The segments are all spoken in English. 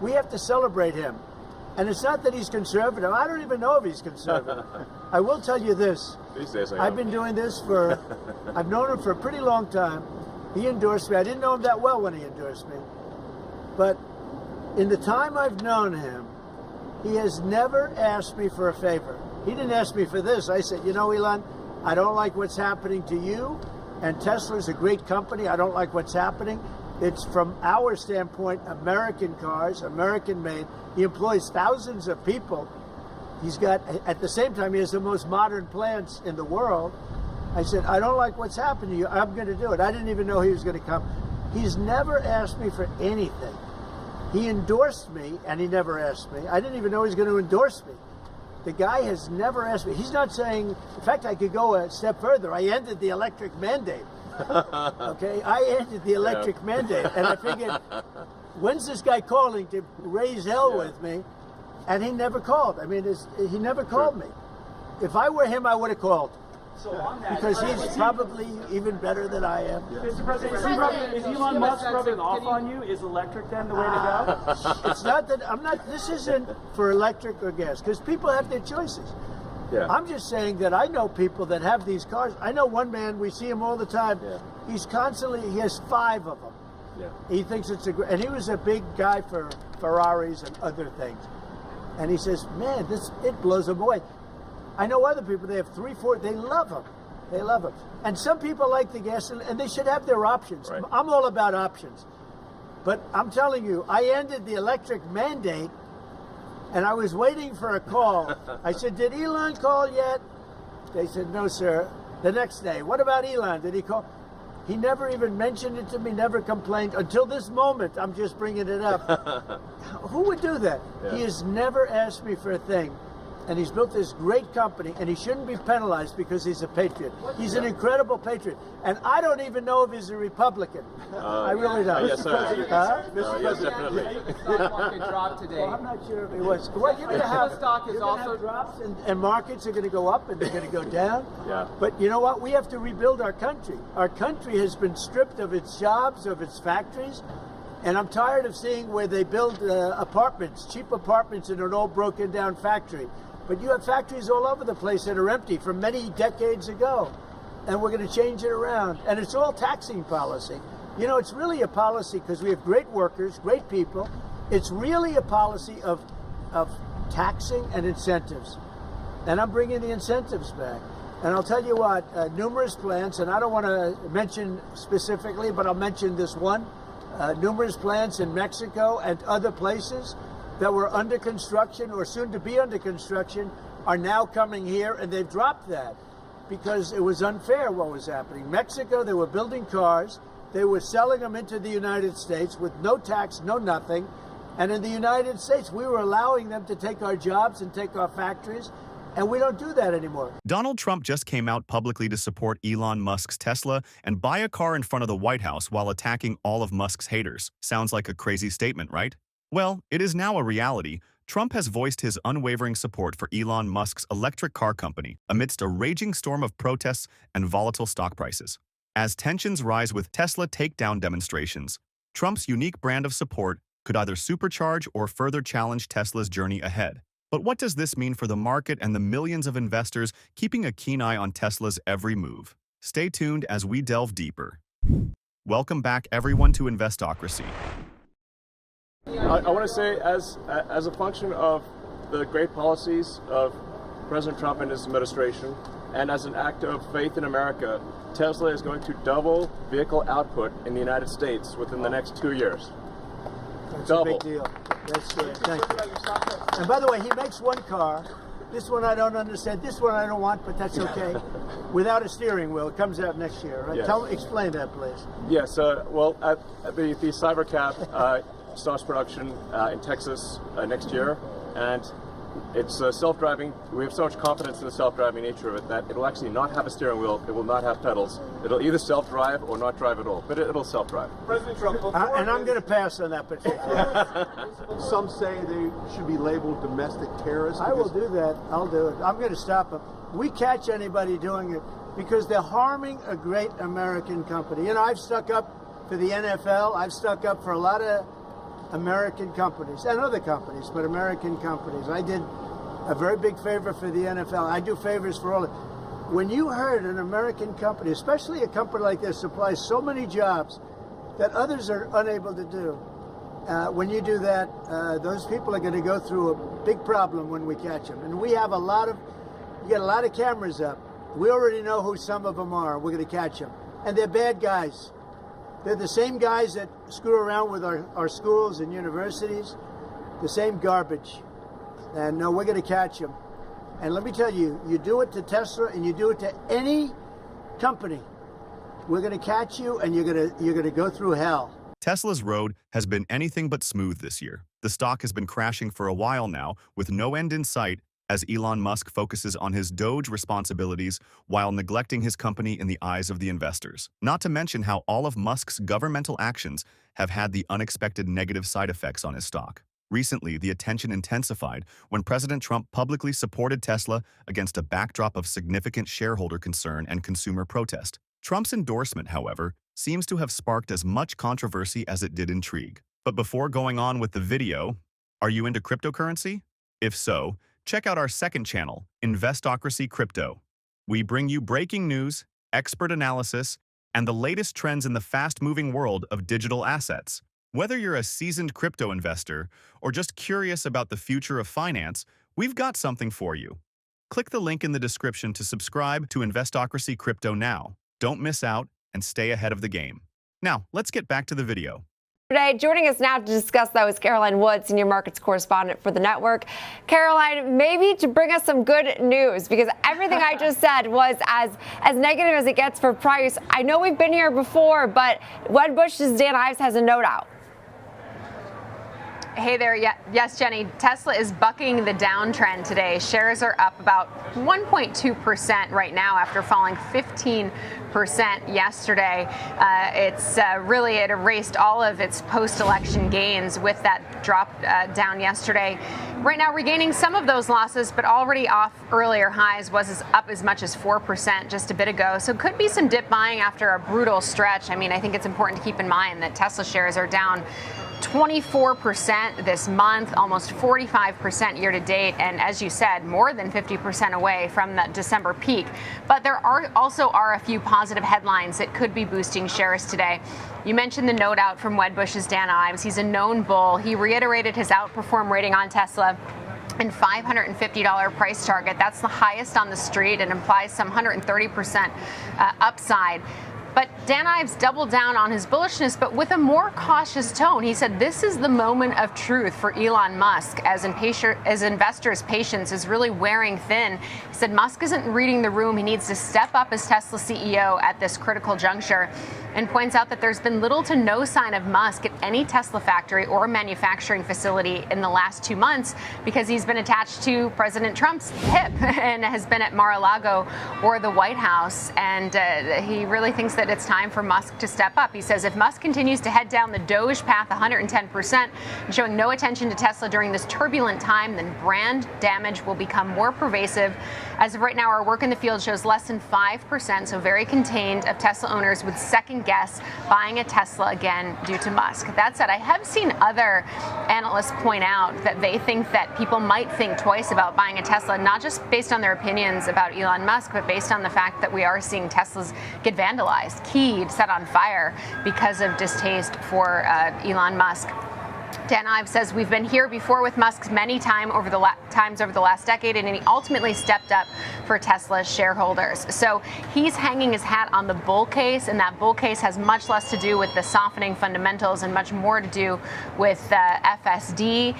we have to celebrate him. And it's not that he's conservative. I don't even know if he's conservative. I will tell you this. These days I've been doing this for, I've known him for a pretty long time. He endorsed me. I didn't know him that well when he endorsed me. But in the time I've known him, he has never asked me for a favor. He didn't ask me for this. I said, you know, Elon, I don't like what's happening to you. And Tesla's a great company. I don't like what's happening. It's, from our standpoint, American cars, American made. He employs thousands of people. He's got, at the same time, he has the most modern plants in the world. I said, I don't like what's happened to you. I'm going to do it. I didn't even know he was going to come. He's never asked me for anything. He endorsed me, and he never asked me. I didn't even know he was going to endorse me. The guy has never asked me. He's not saying, in fact, I could go a step further. I ended the electric mandate. Okay, I ended the electric mandate, and I figured, when's this guy calling to raise hell with me? And he never called. I mean, he never called me. If I were him, I would have called. So on that, because he's probably even better than I am. Mr. President, is Elon Musk rubbing off on you? Is electric then the way to go? It's not that I'm not. This isn't for electric or gas, because people have their choices. Yeah. I'm just saying that I know people that have these cars. I know one man, we see him all the time. Yeah. He's constantly, he has 5 of them. Yeah. He thinks it's and he was a big guy for Ferraris and other things. And he says, man, it blows him away. I know other people, they have 3, 4, they love them. They love them. And some people like the gas, and they should have their options. Right. I'm all about options. But I'm telling you, I ended the electric mandate, and I was waiting for a call. I said, did Elon call yet? They said, no, sir. The next day, what about Elon? Did he call? He never even mentioned it to me, never complained. Until this moment, I'm just bringing it up. Who would do that? Yeah. He has never asked me for a thing. And he's built this great company, and he shouldn't be penalized because he's a patriot. He's an incredible patriot. And I don't even know if he's a Republican. I really don't. Yes, sir. Yes, definitely. Stock market dropped today. Well, I'm not sure if he was. Well, you're going to have stock is also drops, and markets are going to go up, and they're going to go down. Yeah. But you know what? We have to rebuild our country. Our country has been stripped of its jobs, of its factories. And I'm tired of seeing where they build apartments, cheap apartments in an old broken down factory. But you have factories all over the place that are empty from many decades ago. And we're going to change it around. And it's all taxing policy. You know, it's really a policy because we have great workers, great people. It's really a policy of taxing and incentives. And I'm bringing the incentives back. And I'll tell you what, numerous plants, and I don't want to mention specifically, but I'll mention this one. Numerous plants in Mexico and other places that were under construction or soon to be under construction are now coming here, and they've dropped that because it was unfair what was happening. Mexico, they were building cars, they were selling them into the United States with no tax, no nothing, and in the United States, we were allowing them to take our jobs and take our factories, and we don't do that anymore. Donald Trump just came out publicly to support Elon Musk's Tesla and buy a car in front of the White House while attacking all of Musk's haters. Sounds like a crazy statement, right? Well, it is now a reality. Trump has voiced his unwavering support for Elon Musk's electric car company amidst a raging storm of protests and volatile stock prices. As tensions rise with Tesla takedown demonstrations, Trump's unique brand of support could either supercharge or further challenge Tesla's journey ahead. But what does this mean for the market and the millions of investors keeping a keen eye on Tesla's every move? Stay tuned as we delve deeper. Welcome back, everyone, to Investocracy. I want to say, as a function of the great policies of President Trump and his administration, and as an act of faith in America, Tesla is going to double vehicle output in the United States within the next 2 years. That's double. A big deal. That's good. Thank you. And by the way, he makes one car. This one I don't understand. This one I don't want, but that's okay. Without a steering wheel. It comes out next year, right? Yes. Explain that, please. Yes. Well, the Cybercab starts production in Texas next year, and it's self-driving. We have so much confidence in the self-driving nature of it that it'll actually not have a steering wheel. It will not have pedals. It'll either self-drive or not drive at all, but it'll self-drive. President Trump, and I'm going to pass on that particular. Some say they should be labeled domestic terrorists. I will do that. I'll do it. I'm going to stop them. We catch anybody doing it because they're harming a great American company. You know, I've stuck up for the NFL. I've stuck up for a lot of American companies and other companies, but American companies. I did a very big favor for the NFL. I do favors for all. When you heard an American company, especially a company like this, supplies so many jobs that others are unable to do, when you do that, those people are going to go through a big problem when we catch them. And we have you get a lot of cameras up. We already know who some of them are. We're going to catch them. And they're bad guys. They're the same guys that screw around with our schools and universities, the same garbage. And no, we're going to catch them. And let me tell you, you do it to Tesla and you do it to any company, we're going to catch you and you're going to go through hell. Tesla's road has been anything but smooth this year. The stock has been crashing for a while now, with no end in sight, as Elon Musk focuses on his Doge responsibilities while neglecting his company in the eyes of the investors. Not to mention how all of Musk's governmental actions have had the unexpected negative side effects on his stock. Recently, the attention intensified when President Trump publicly supported Tesla against a backdrop of significant shareholder concern and consumer protest. Trump's endorsement, however, seems to have sparked as much controversy as it did intrigue. But before going on with the video, are you into cryptocurrency? If so, check out our second channel, Investocracy Crypto. We bring you breaking news, expert analysis, and the latest trends in the fast-moving world of digital assets. Whether you're a seasoned crypto investor or just curious about the future of finance, we've got something for you. Click the link in the description to subscribe to Investocracy Crypto now. Don't miss out and stay ahead of the game. Now, let's get back to the video. Today, joining us now to discuss, though, is Caroline Wood, senior markets correspondent for the network. Caroline, maybe to bring us some good news, because everything I just said was as negative as it gets for price. I know we've been here before, but Wedbush's Dan Ives has a note out. Hey there. Yes, Jenny. Tesla is bucking the downtrend today. Shares are up about 1.2% right now after falling 15% yesterday. It erased all of its post-election gains with that drop down yesterday. Right now, regaining some of those losses, but already off earlier highs, was up as much as 4% just a bit ago. So could be some dip buying after a brutal stretch. I mean, I think it's important to keep in mind that Tesla shares are down 24% this month, almost 45% year to date, and as you said, more than 50% away from that December peak. But there are a few positive headlines that could be boosting shares today. You mentioned the note out from Wedbush's Dan Ives. He's a known bull. He reiterated his outperform rating on Tesla and $550 price target. That's the highest on the street and implies some 130% upside. But Dan Ives doubled down on his bullishness, but with a more cautious tone. He said this is the moment of truth for Elon Musk, as investors' patience is really wearing thin. He said Musk isn't reading the room. He needs to step up as Tesla CEO at this critical juncture, and points out that there's been little to no sign of Musk at any Tesla factory or manufacturing facility in the last 2 months because he's been attached to President Trump's hip and has been at Mar-a-Lago or the White House. And he really thinks that it's time for Musk to step up. He says if Musk continues to head down the Doge path 110% and showing no attention to Tesla during this turbulent time, then brand damage will become more pervasive. As of right now, our work in the field shows less than 5%, so very contained, of Tesla owners would second guess buying a Tesla again due to Musk. That said, I have seen other analysts point out that they think that people might think twice about buying a Tesla, not just based on their opinions about Elon Musk, but based on the fact that we are seeing Teslas get vandalized, keyed, set on fire because of distaste for Elon Musk. Dan Ives says we've been here before with Musk many times over the last decade, and he ultimately stepped up for Tesla's shareholders. So he's hanging his hat on the bull case, and that bull case has much less to do with the softening fundamentals and much more to do with FSD,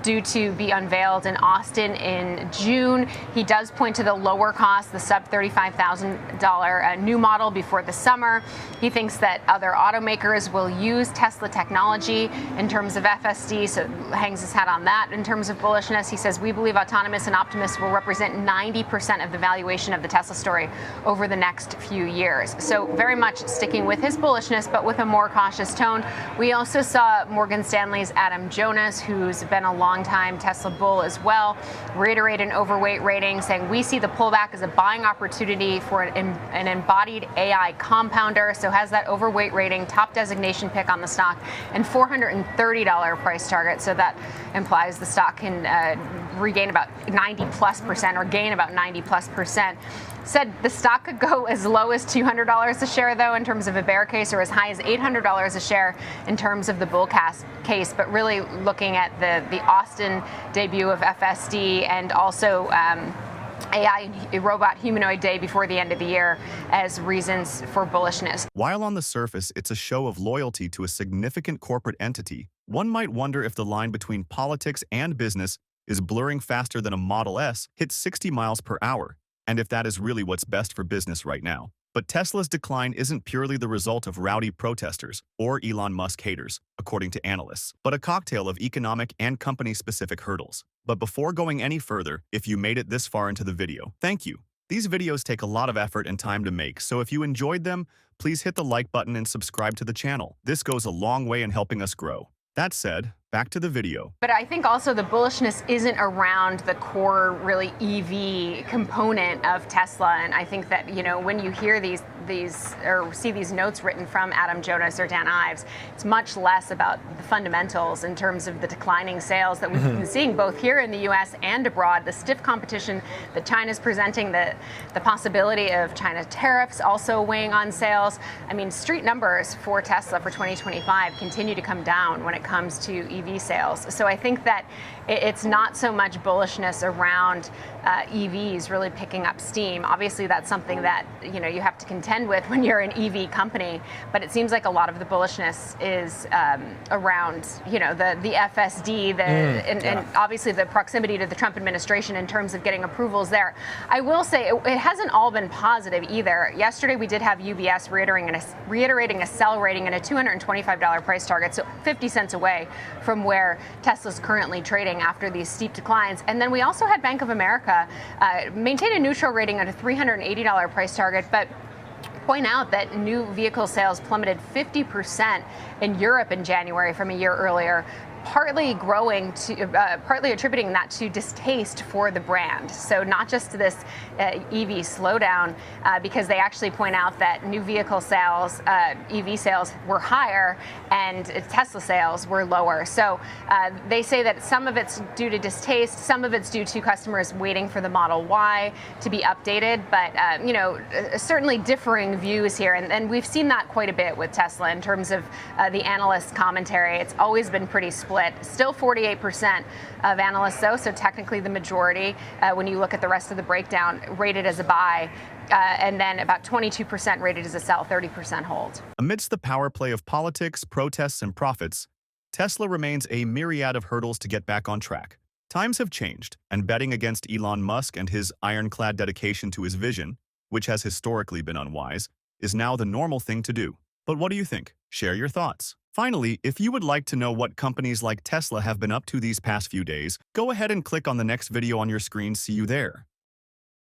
due to be unveiled in Austin in June. He does point to the lower cost, the sub $35,000 new model before the summer. He thinks that other automakers will use Tesla technology in terms of FSD, so hangs his hat on that. In terms of bullishness, he says we believe autonomous and Optimus will represent 90% of the valuation of the Tesla story over the next few years. So very much sticking with his bullishness, but with a more cautious tone. We also saw Morgan Stanley's Adam Jonas, who's been a long-time Tesla bull as well, reiterate an overweight rating, saying we see the pullback as a buying opportunity for an embodied AI compounder. So has that overweight rating, top designation pick on the stock, and 430 $30 price target. So that implies the stock can regain about 90+% or gain about 90+%. Said the stock could go as low as $200 a share, though, in terms of a bear case, or as high as $800 a share in terms of the bull case. But really looking at the Austin debut of FSD and also AI robot humanoid day before the end of the year as reasons for bullishness. While on the surface, it's a show of loyalty to a significant corporate entity, one might wonder if the line between politics and business is blurring faster than a Model S hits 60 miles per hour, and if that is really what's best for business right now. But Tesla's decline isn't purely the result of rowdy protesters or Elon Musk haters, according to analysts, but a cocktail of economic and company-specific hurdles. But before going any further, if you made it this far into the video, thank you. These videos take a lot of effort and time to make, so if you enjoyed them, please hit the like button and subscribe to the channel. This goes a long way in helping us grow. That said, back to the video. But I think also the bullishness isn't around the core, really EV component of Tesla. And I think that, when you hear these or see these notes written from Adam Jonas or Dan Ives, it's much less about the fundamentals in terms of the declining sales that we've been seeing both here in the US and abroad, the stiff competition that China's presenting, the possibility of China tariffs also weighing on sales. I mean, street numbers for Tesla for 2025 continue to come down when it comes to EV sales. So I think that it's not so much bullishness around EVs really picking up steam. Obviously, that's something that you have to contend with when you're an EV company. But it seems like a lot of the bullishness is around the FSD, and obviously the proximity to the Trump administration in terms of getting approvals there. I will say it hasn't all been positive either. Yesterday we did have UBS reiterating a sell rating and a $225 price target, so 50 cents away from where Tesla's currently trading after these steep declines. And then we also had Bank of America maintain a neutral rating at a $380 price target, but point out that new vehicle sales plummeted 50% in Europe in January from a year earlier, partly attributing that to distaste for the brand. So not just this EV slowdown, because they actually point out that new vehicle sales, EV sales were higher and Tesla sales were lower. So they say that some of it's due to distaste, some of it's due to customers waiting for the Model Y to be updated, but certainly differing views here. And we've seen that quite a bit with Tesla in terms of the analyst commentary. It's always been pretty split. Still 48% of analysts, though, so technically the majority, when you look at the rest of the breakdown, rated as a buy, and then about 22% rated as a sell, 30% hold. Amidst the power play of politics, protests, and profits, Tesla remains a myriad of hurdles to get back on track. Times have changed, and betting against Elon Musk and his ironclad dedication to his vision, which has historically been unwise, is now the normal thing to do. But what do you think? Share your thoughts. Finally, if you would like to know what companies like Tesla have been up to these past few days, go ahead and click on the next video on your screen. See you there.